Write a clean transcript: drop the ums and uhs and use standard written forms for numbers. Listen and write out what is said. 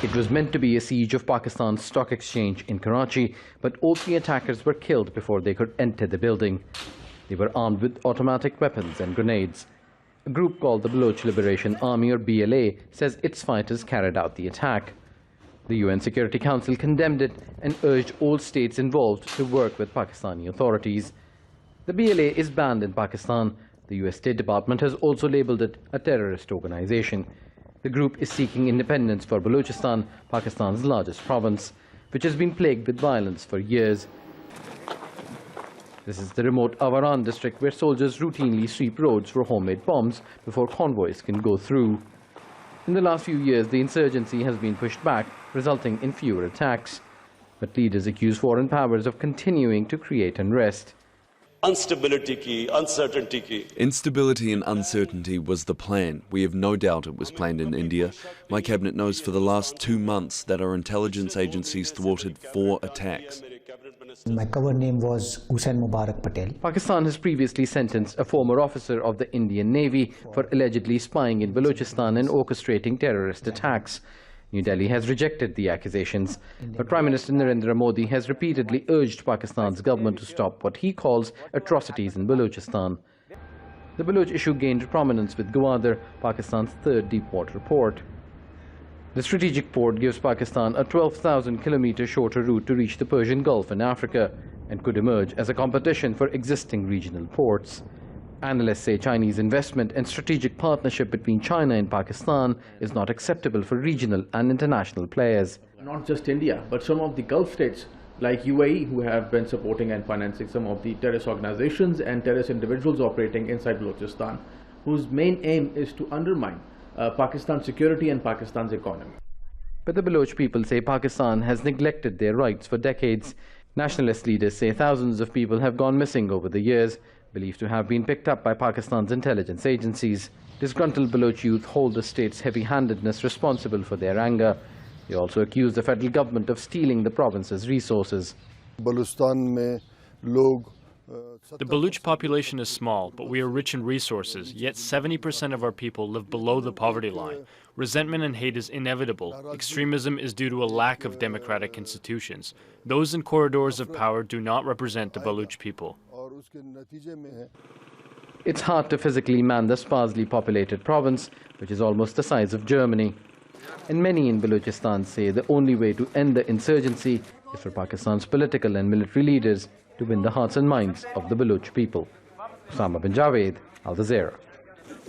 It was meant to be a siege of Pakistan's Stock Exchange in Karachi, but all 3 attackers were killed before they could enter the building. They were armed with automatic weapons and grenades. A group called the Baloch Liberation Army, or BLA, says its fighters carried out the attack. The UN Security Council condemned it and urged all states involved to work with Pakistani authorities. The BLA is banned in Pakistan. The US State Department has also labeled it a terrorist organization. The group is seeking independence for Balochistan, Pakistan's largest province, which has been plagued with violence for years. This is the remote IMRAN district where soldiers routinely sweep roads for homemade bombs before convoys can go through. In the last few years, the insurgency has been pushed back, resulting in fewer attacks. But leaders accuse foreign powers of continuing to create unrest. Instability and uncertainty was the plan. We have no doubt it was planned in India. My cabinet knows for the last 2 months that our intelligence agencies thwarted 4 attacks. My cover name was Hussain Mubarak Patel. Pakistan has previously sentenced a former officer of the Indian Navy for allegedly spying in Balochistan and orchestrating terrorist attacks. New Delhi has rejected the accusations, but Prime Minister Narendra Modi has repeatedly urged Pakistan's government to stop what he calls atrocities in Balochistan. The Baloch issue gained prominence with Gwadar, Pakistan's 3rd deepwater port. The strategic port gives Pakistan a 12,000-kilometer shorter route to reach the Persian Gulf in Africa and could emerge as a competition for existing regional ports. Analysts say Chinese investment and strategic partnership between China and Pakistan is not acceptable for regional and international players. Not just India, but some of the Gulf states like UAE, who have been supporting and financing some of the terrorist organizations and terrorist individuals operating inside Balochistan, whose main aim is to undermine Pakistan's security and Pakistan's economy. But the Baloch people say Pakistan has neglected their rights for decades. Nationalist leaders say thousands of people have gone missing over the years, believed to have been picked up by Pakistan's intelligence agencies. Disgruntled Baloch youth hold the state's heavy-handedness responsible for their anger. They also accuse the federal government of stealing the province's resources. The Baloch population is small, but we are rich in resources, yet 70% of our people live below the poverty line. Resentment and hate is inevitable. Extremism is due to a lack of democratic institutions. Those in corridors of power do not represent the Baloch people. It's hard to physically man the sparsely populated province, which is almost the size of Germany. And many in Balochistan say the only way to end the insurgency is for Pakistan's political and military leaders to win the hearts and minds of the Baloch people. Osama bin Javaid, Jazeera.